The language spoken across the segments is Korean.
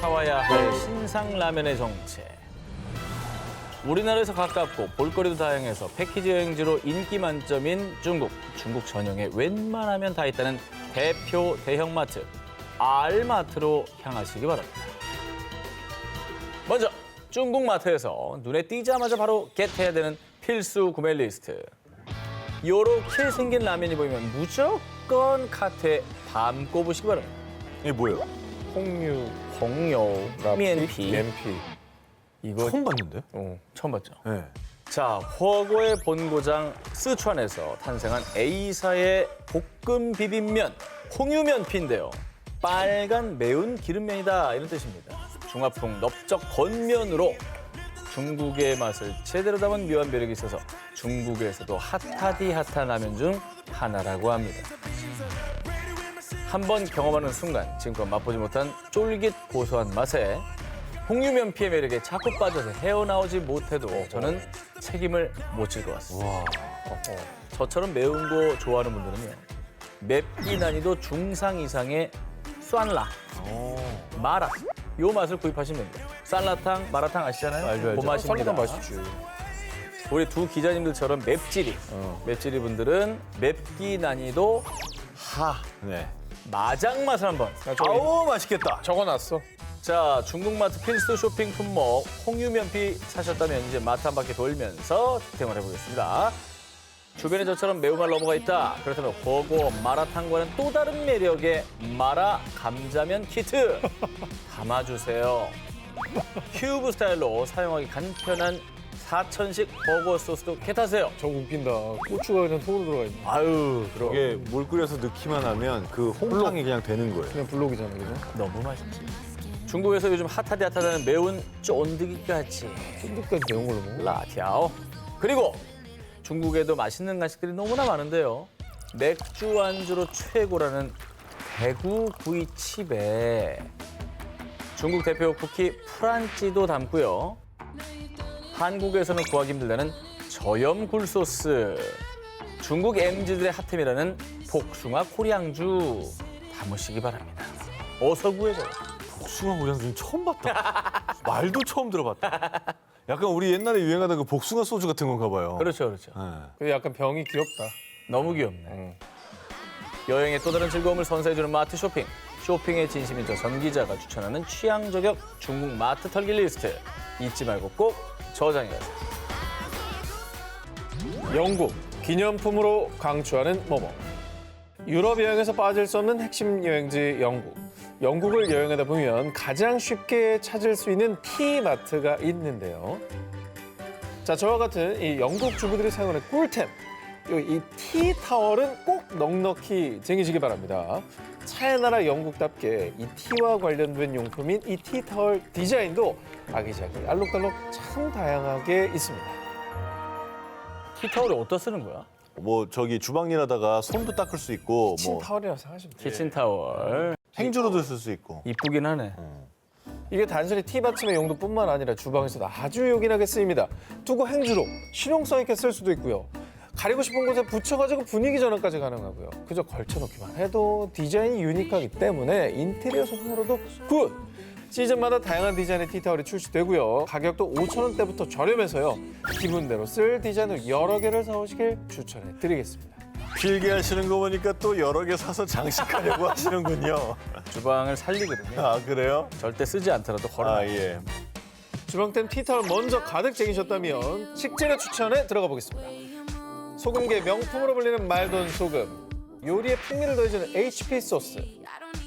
사와야 할 신상 라면의 정체. 우리나라에서 가깝고 볼거리도 다양해서 패키지 여행지로 인기 만점인 중국. 중국 전역에 웬만하면 다 있다는 대표 대형마트, 알마트로 향하시기 바랍니다. 먼저 중국 마트에서 눈에 띄자마자 바로 겟해야 되는 필수 구매 리스트. 요렇게 생긴 라면이 보이면 무조건 카트에 담 꼽으시기 바랍니다. 이게 뭐예요? 홍요, 면피. 면피. 이거 처음 봤는데? 처음 봤죠? 네. 자, 허거의 본고장 스촨에서 탄생한 A사의 볶음 비빔면, 홍유면피인데요. 빨간 매운 기름면이다 이런 뜻입니다. 중화풍 넓적 겉면으로 중국의 맛을 제대로 담은 묘한 매력이 있어서 중국에서도 핫하디 핫한 라면 중 하나라고 합니다. 한번 경험하는 순간 지금껏 맛보지 못한 쫄깃 고소한 맛에 홍유면피의 매력에 자꾸 빠져서 헤어나오지 못해도 저는 책임을 못 질 것 같습니다. 저처럼 매운 거 좋아하는 분들은요. 맵기 난이도 중상 이상의 酸라, 마라 요 맛을 구입하시면 됩니다. 쌀라탕, 마라탕 아시잖아요? 알죠. 그 맛입니다. 쌀라탕 맛있지. 우리 두 기자님들처럼 맵찔이 분들은 맵기 난이도 하, 네. 마장 맛을 한번. 아우 맛있겠다. 적어놨어. 자, 중국마트 필수 쇼핑 품목 홍유면피 사셨다면 이제 마트 한 바퀴 돌면서 득템을 해보겠습니다. 주변에 저처럼 매운맛 러버가 있다. 그렇다면 허거 마라탕과는 또 다른 매력의 마라 감자면 키트 담아주세요. 큐브 스타일로 사용하기 간편한 사천식 버거 소스도 겟하세요. 저거 웃긴다. 고추가 그냥 통으로 들어가 있네. 아유, 그럼 이게 물 끓여서 넣기만 하면 그 홍탕이 그냥 되는 거예요. 그냥 블록이잖아, 그죠? 너무 맛있지. 중국에서 요즘 핫하디 핫하다는 매운 쫀득이까지 쫀득까지 매운 걸로 먹어. 라티아오. 그리고 중국에도 맛있는 간식들이 너무나 많은데요. 맥주 안주로 최고라는 대구 구이칩에 중국 대표 쿠키 프란찌도 담고요. 한국에서는 구하기 힘들다는 저염 굴소스, 중국 MZ들의 핫템이라는 복숭아 코리앙주 담으시기 바랍니다. 어서 구해줘요. 복숭아 우량주는 처음 봤다. 말도 처음 들어봤다. 약간 우리 옛날에 유행하던 그 복숭아 소주 같은 건가 봐요. 그렇죠, 그렇죠. 네. 근데 약간 병이 귀엽다. 너무 귀엽네. 여행의 또 다른 즐거움을 선사해주는 마트 쇼핑. 쇼핑의 진심인 저 전 기자가 추천하는 취향 저격 중국 마트 털기 리스트. 잊지 말고 꼭 저장해가세요. 영국 기념품으로 강추하는 뭐뭐. 유럽 여행에서 빠질 수 없는 핵심 여행지 영국. 영국을 여행하다 보면 가장 쉽게 찾을 수 있는 티마트가 있는데요. 자, 저와 같은 이 영국 주부들이 사용하는 꿀템. 이 티타월은 꼭 넉넉히 쟁이시기 바랍니다. 차의 나라 영국답게 이 티와 관련된 용품인 이 티타월 디자인도 아기자기 알록달록 참 다양하게 있습니다. 티타올을 어디다 쓰는 거야? 뭐 저기 주방 일하다가 손도 닦을 수 있고 뭐 티타월이라고 생각하시면 돼요. 키친타월. 행주로도 쓸 수 있고. 이쁘긴 하네. 이게 단순히 티 받침의 용도뿐만 아니라 주방에서도 아주 요긴하게 쓰입니다. 두고 행주로 실용성 있게 쓸 수도 있고요. 가리고 싶은 곳에 붙여가지고 분위기 전환까지 가능하고요. 그저 걸쳐놓기만 해도 디자인이 유니크하기 때문에 인테리어 소품으로도 굿! 시즌마다 다양한 디자인의 티타월이 출시되고요. 가격도 5,000원대부터 저렴해서요. 기분대로 쓸 디자인을 여러 개를 사오시길 추천해드리겠습니다. 필기하시는 거 보니까 또 여러 개 사서 장식하려고 하시는군요. 주방을 살리거든요. 아 그래요? 절대 쓰지 않더라도 걸어. 아 예. 주방템 티타월 먼저 가득 쟁이셨다면 식재료 추천에 들어가 보겠습니다. 소금계 명품으로 불리는 말돈 소금, 요리에 풍미를 더해주는 HP 소스,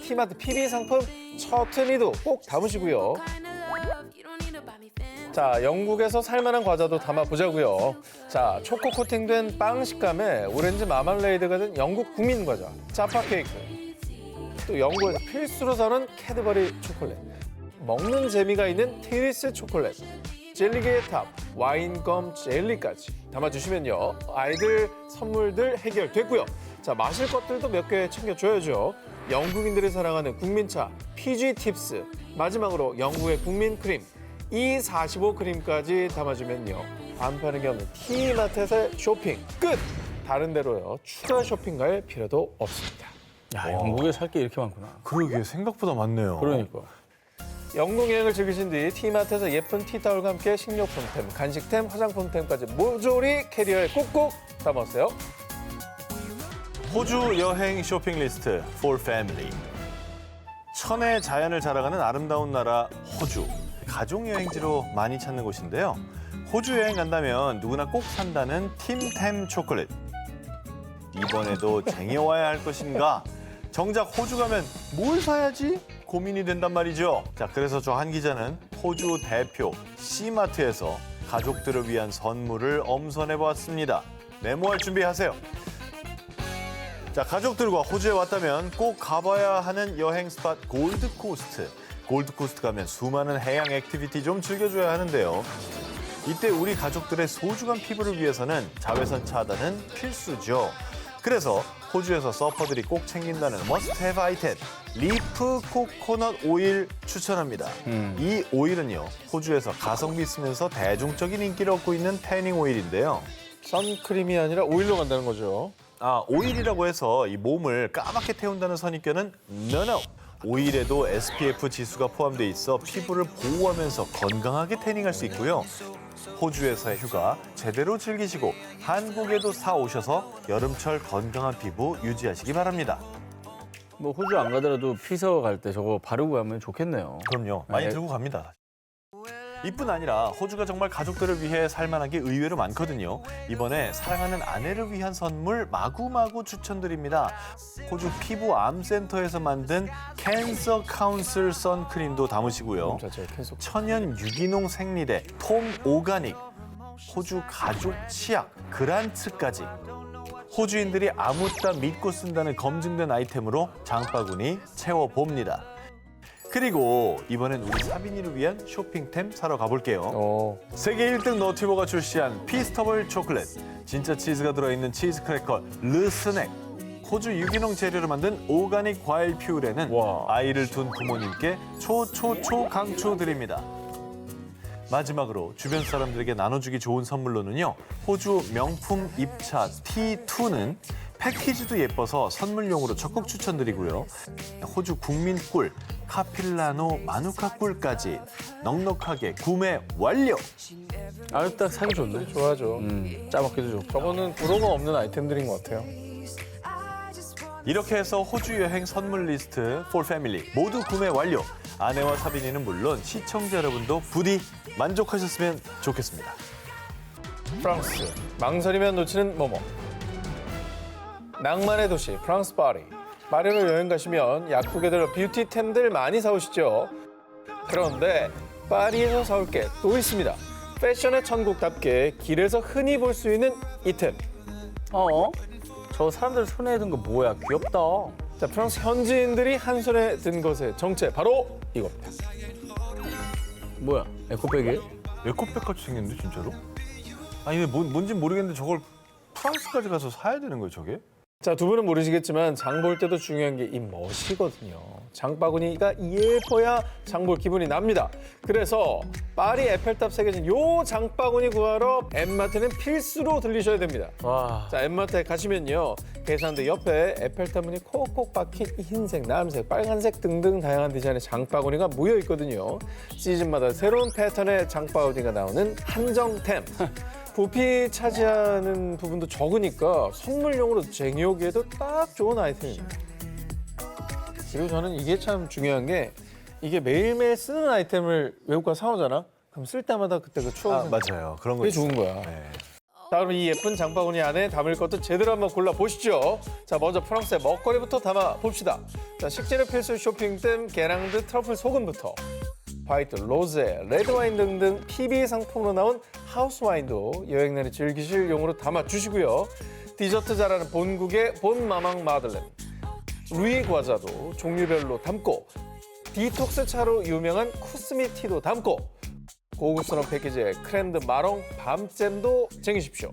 티마트 PB 상품 처트니도 꼭 담으시고요. 자, 영국에서 살만한 과자도 담아보자고요. 자, 초코 코팅된 빵 식감에 오렌지 마말레이드가 든 영국 국민 과자, 짜파 케이크. 또 영국에서 필수로 사는 캐드버리 초콜릿. 먹는 재미가 있는 티리스 초콜릿. 젤리계의 탑, 와인검 젤리까지 담아주시면요. 아이들 선물들 해결됐고요. 자, 마실 것들도 몇 개 챙겨줘야죠. 영국인들이 사랑하는 국민차, PG 팁스. 마지막으로 영국의 국민 크림, E45 크림까지 담아주면요. 반판의 없는 티마트에서 쇼핑 끝! 다른 데로요. 추가 쇼핑 갈 필요도 없습니다. 야, 영국에 살 게 이렇게 많구나. 그러게 생각보다 많네요. 그러니까. 영국 여행을 즐기신 뒤 티마트에서 예쁜 티타올과 함께 식료품템, 간식템, 화장품템까지 모조리 캐리어에 꾹꾹 담았어요. 호주 여행 쇼핑 리스트 for family. 천혜의 자연을 자랑하는 아름다운 나라 호주. 가족 여행지로 많이 찾는 곳인데요. 호주 여행 간다면 누구나 꼭 산다는 팀템 초콜릿. 이번에도 쟁여와야 할 것인가? 정작 호주 가면 뭘 사야지? 고민이 된단 말이죠. 자, 그래서 저 한 기자는 호주 대표 C마트에서 가족들을 위한 선물을 엄선해 보았습니다. 메모할 준비하세요. 자, 가족들과 호주에 왔다면 꼭 가봐야 하는 여행 스팟 골드코스트. 골드코스트 가면 수많은 해양 액티비티 좀 즐겨줘야 하는데요. 이때 우리 가족들의 소중한 피부를 위해서는 자외선 차단은 필수죠. 그래서 호주에서 서퍼들이 꼭 챙긴다는 머스트헤브 아이템, 리프 코코넛 오일 추천합니다. 이 오일은요, 호주에서 가성비 있으면서 대중적인 인기를 얻고 있는 태닝 오일인데요. 선크림이 아니라 오일로 간다는 거죠. 아, 오일이라고 해서 이 몸을 까맣게 태운다는 선입견은 no. 오일에도 SPF 지수가 포함돼 있어 피부를 보호하면서 건강하게 태닝할 수 있고요. 호주에서의 휴가 제대로 즐기시고 한국에도 사오셔서 여름철 건강한 피부 유지하시기 바랍니다. 뭐 호주 안 가더라도 피서 갈 때 저거 바르고 가면 좋겠네요. 그럼요. 많이 네. 들고 갑니다. 이뿐 아니라 호주가 정말 가족들을 위해 살만한 게 의외로 많거든요. 이번에 사랑하는 아내를 위한 선물 마구마구 추천드립니다. 호주 피부암센터에서 만든 캔서 카운슬 선크림도 담으시고요. 천연 유기농 생리대 톰 오가닉, 호주 가족 치약 그란츠까지. 호주인들이 아무따 믿고 쓴다는 검증된 아이템으로 장바구니 채워봅니다. 그리고 이번엔 우리 사빈이를 위한 쇼핑템 사러 가볼게요. 세계 1등 너튜버가 출시한 피스터블 초콜릿, 진짜 치즈가 들어있는 치즈 크래커 르스넥, 호주 유기농 재료로 만든 오가닉 과일 퓨레는 아이를 둔 부모님께 초초초 강추드립니다. 마지막으로 주변 사람들에게 나눠주기 좋은 선물로는요, 호주 명품 입차 T2는 패키지도 예뻐서 선물용으로 적극 추천드리고요. 호주 국민꿀 카필라노 마누카 꿀까지 넉넉하게 구매 완료. 아, 딱 사기 좋네. 좋아하죠. 짜먹기도 좋고. 저거는 불호가 없는 아이템들인 것 같아요. 이렇게 해서 호주 여행 선물 리스트 for family 모두 구매 완료. 아내와 사빈이는 물론 시청자 여러분도 부디 만족하셨으면 좋겠습니다. 프랑스, 망설이면 놓치는 뭐뭐. 낭만의 도시 프랑스 파리. 파리로 여행 가시면 약국에 들어 뷰티템들 많이 사오시죠. 그런데 파리에서 사올 게 또 있습니다. 패션의 천국답게 길에서 흔히 볼 수 있는 이템. 저 사람들 손에 든 거 뭐야? 귀엽다. 자, 프랑스 현지인들이 한 손에 든 것의 정체 바로 이겁니다. 뭐야? 에코백이에요? 에코백 같이 생겼는데 진짜로? 아니 근데 뭔지 모르겠는데 저걸 프랑스까지 가서 사야 되는 거예요 저게? 자, 두 분은 모르시겠지만 장 볼 때도 중요한 게 이 멋이거든요. 장바구니가 예뻐야 장 볼 기분이 납니다. 그래서 파리 에펠탑 새겨진 요 장바구니 구하러 엠마트는 필수로 들리셔야 됩니다. 와. 자, 엠마트에 가시면요, 계산대 옆에 에펠탑 문이 콕콕 박힌 흰색, 남색, 빨간색 등등 다양한 디자인의 장바구니가 모여 있거든요. 시즌마다 새로운 패턴의 장바구니가 나오는 한정템. 부피 차지하는 부분도 적으니까 선물용으로 쟁여오기에도 딱 좋은 아이템입니다. 그리고 저는 이게 참 중요한 게, 이게 매일매일 쓰는 아이템을 외국 가서 사오잖아? 그럼 쓸 때마다 그때 그 추억이 맞아요. 그런 거 그게 있어요. 좋은 거야. 네. 자, 그럼 이 예쁜 장바구니 안에 담을 것도 제대로 한번 골라보시죠. 자, 먼저 프랑스의 먹거리부터 담아봅시다. 자, 식재료 필수 쇼핑템 게랑드 트러플 소금부터 화이트, 로제, 레드와인 등등 PB 상품으로 나온 하우스와인도 여행 내내 즐기실 용으로 담아주시고요. 디저트 잘하는 본국의 본마망 마들렌, 루이 과자도 종류별로 담고, 디톡스 차로 유명한 쿠스미 티도 담고, 고급스러운 패키지의 크렘드 마롱 밤잼도 챙기십시오.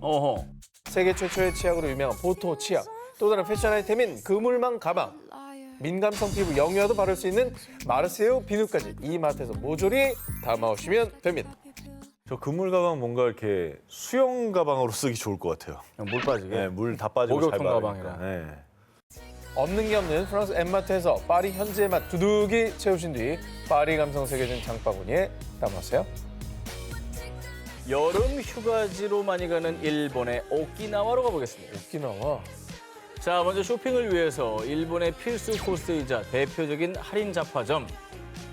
세계 최초의 치약으로 유명한 보토 치약, 또 다른 패션 아이템인 그물망 가방, 민감성 피부 영유아도 바를 수 있는 마르세유 비누까지 이 마트에서 모조리 담아오시면 됩니다. 저 그물 가방 뭔가 이렇게 수영 가방으로 쓰기 좋을 것 같아요. 물 빠지게. 네, 물 다 빠지고 목욕탕 잘 가방이라. 네. 없는 게 없는 프랑스 엠마트에서 파리 현지의 맛 두둑이 채우신 뒤 파리 감성 새겨진 장바구니에 담았어요. 여름 휴가지로 많이 가는 일본의 오키나와로 가보겠습니다. 오키나와. 자, 먼저 쇼핑을 위해서 일본의 필수 코스이자 대표적인 할인 잡화점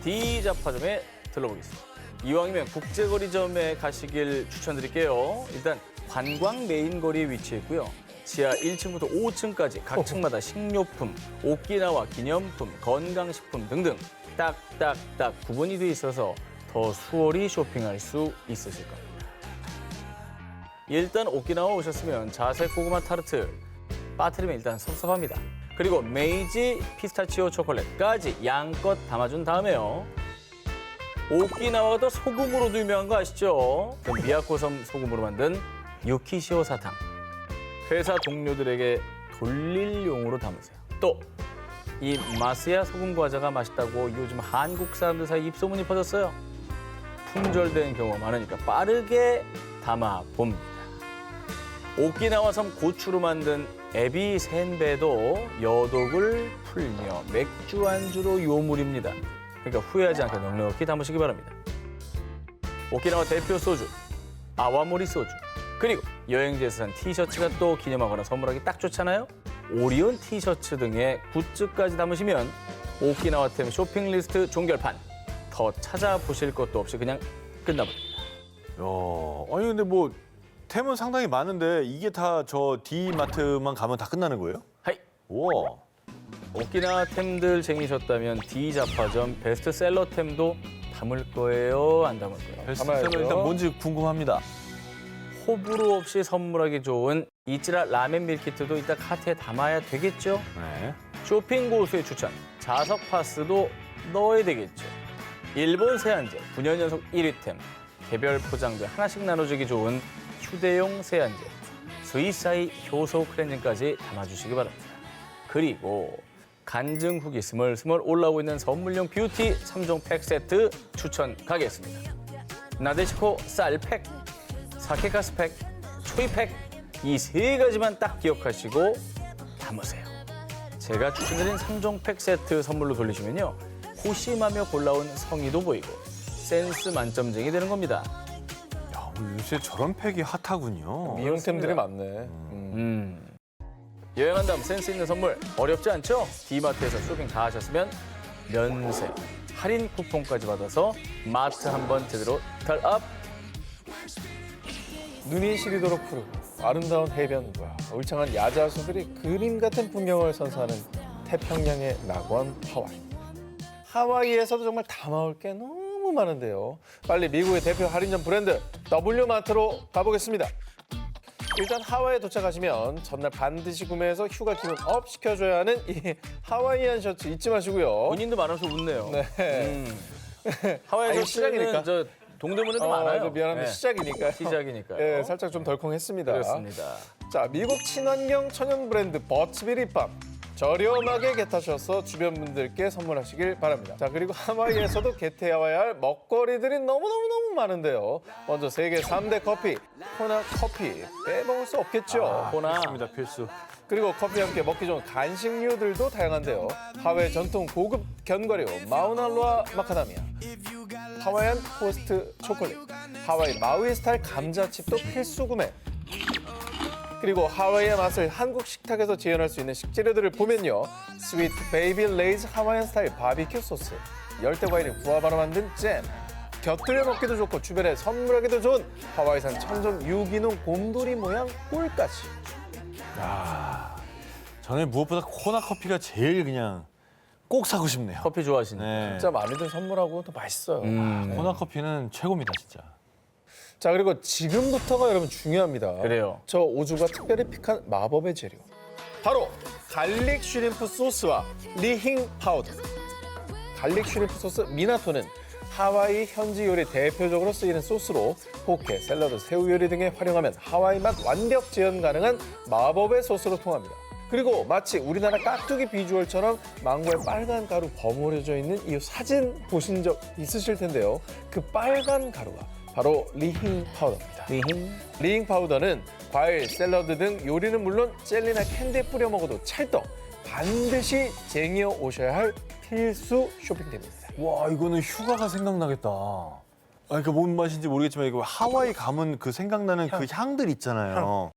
D 잡화점에 들러보겠습니다. 이왕이면 국제거리점에 가시길 추천드릴게요. 일단 관광 메인 거리에 위치해 있고요. 지하 1층부터 5층까지 각 층마다 식료품, 오키나와 기념품, 건강식품 등등 딱딱딱 구분이 돼 있어서 더 수월히 쇼핑할 수 있으실 겁니다. 일단 오키나와 오셨으면 자색 고구마 타르트 빠뜨리면 일단 섭섭합니다. 그리고 메이지 피스타치오 초콜릿까지 양껏 담아준 다음에요. 오키나와가 또 소금으로도 유명한 거 아시죠? 그 미야코섬 소금으로 만든 유키시오 사탕. 회사 동료들에게 돌릴 용으로 담으세요. 또 이 마스야 소금 과자가 맛있다고 요즘 한국 사람들 사이 입소문이 퍼졌어요. 품절된 경우가 많으니까 빠르게 담아봅니다. 오키나와 섬 고추로 만든 에비 센베도 여독을 풀며 맥주 안주로 요물입니다. 그러니까 후회하지 않게 넉넉히 담으시기 바랍니다. 오키나와 대표 소주, 아와모리 소주. 그리고 여행지에서 산 티셔츠가 또 기념하거나 선물하기 딱 좋잖아요. 오리온 티셔츠 등의 굿즈까지 담으시면 오키나와템 쇼핑 리스트 종결판. 더 찾아보실 것도 없이 그냥 끝나버립니다. 아니 근데 뭐 템은 상당히 많은데 이게 다 저 D마트만 가면 다 끝나는 거예요? 하이! 우와. 오키나와 템들 쟁이셨다면 D 잡화점 베스트셀러템도 담을 거예요? 안 담을 거예요? 베스트셀러 일단 뭔지 궁금합니다. 호불호 없이 선물하기 좋은 이찌라 라멘 밀키트도 이따 카트에 담아야 되겠죠? 네. 쇼핑 고수의 추천, 자석 파스도 넣어야 되겠죠. 일본 세안제, 9년 연속 1위템, 개별 포장돼 하나씩 나눠주기 좋은 휴대용 세안제, 스위사이 효소 클렌징까지 담아주시기 바랍니다. 그리고 간증 후기 스멀스멀 올라오고 있는 선물용 뷰티 3종 팩 세트 추천 가겠습니다. 나데시코 쌀팩, 사케가스 팩, 초이 팩, 이 세 가지만 딱 기억하시고 담으세요. 제가 추천드린 3종 팩 세트 선물로 돌리시면요. 호심하며 골라온 성의도 보이고 센스 만점쟁이 되는 겁니다. 야, 요새 저런 팩이 핫하군요. 미용템들이 많네. 여행한 다음 센스 있는 선물 어렵지 않죠? D마트에서 쇼핑 다 하셨으면 면세, 할인 쿠폰까지 받아서 마트 한번 제대로 탈업! 눈이 시리도록 푸르고 아름다운 해변과 울창한 야자수들이 그림 같은 풍경을 선사하는 태평양의 낙원 하와이. 하와이에서도 정말 담아올 게 너무 많은데요. 빨리 미국의 대표 할인점 브랜드 W마트로 가보겠습니다. 일단 하와이에 도착하시면 전날 반드시 구매해서 휴가 기분 업 시켜줘야 하는 이 하와이안 셔츠 잊지 마시고요. 본인도 많아서 웃네요. 네. 하와이에서 아니, 시작이니까. 저 동대문에도 많아요. 미안한데 네. 시작이니까요. 시작이니까요. 네, 살짝 좀 덜컹했습니다. 그렇습니다. 자, 미국 친환경 천연 브랜드 버츠비 립밤. 저렴하게 겟하셔서 주변 분들께 선물하시길 바랍니다. 자, 그리고 하와이에서도 겟해와야 할 먹거리들이 너무너무 많은데요. 먼저 세계 3대 커피, 코나 커피 빼먹을 수 없겠죠. 코나. 맞습니다, 필수. 그리고 커피와 함께 먹기 좋은 간식류들도 다양한데요. 하와이 전통 고급 견과류 마우나로아 마카다미아, 하와이안 토스트 초콜릿, 하와이 마우이 스타일 감자칩도 필수 구매. 그리고 하와이의 맛을 한국 식탁에서 재현할 수 있는 식재료들을 보면요. 스위트 베이비 레이즈 하와이안 스타일 바비큐 소스, 열대 과일인 구아바로 만든 잼, 곁들여 먹기도 좋고 주변에 선물하기도 좋은 하와이산 청정 유기농 곰돌이 모양 꿀까지. 저는 무엇보다 코나 커피가 제일 그냥 꼭 사고 싶네요. 커피 좋아하시니까. 네. 진짜 많이들 선물하고 또 맛있어요. 코나 커피는 최고입니다, 진짜. 자, 그리고 지금부터가 여러분 중요합니다. 그래요. 저 오주가 특별히 픽한 마법의 재료. 바로 갈릭 슈림프 소스와 리힝 파우더. 갈릭 슈림프 소스 미나토는 하와이 현지 요리 대표적으로 쓰이는 소스로 포케, 샐러드, 새우 요리 등에 활용하면 하와이 맛 완벽 재현 가능한 마법의 소스로 통합니다. 그리고 마치 우리나라 깍두기 비주얼처럼 망고에 빨간 가루 버무려져 있는 이 사진 보신 적 있으실 텐데요. 그 빨간 가루가 바로 리힝 파우더입니다. 리힝 파우더는 과일, 샐러드 등 요리는 물론 젤리나 캔디에 뿌려 먹어도 찰떡, 반드시 쟁여 오셔야 할 필수 쇼핑템입니다. 와, 이거는 휴가가 생각나겠다. 그러니까 뭔 맛인지 모르겠지만 이거 하와이 가면 그 생각나는 그 향들 있잖아요.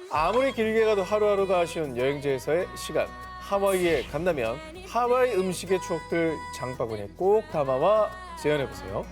아무리 길게 가도 하루하루가 아쉬운 여행지에서의 시간. 하와이에 간다면 하와이 음식의 추억들 장바구니에 꼭 담아와 재현해보세요.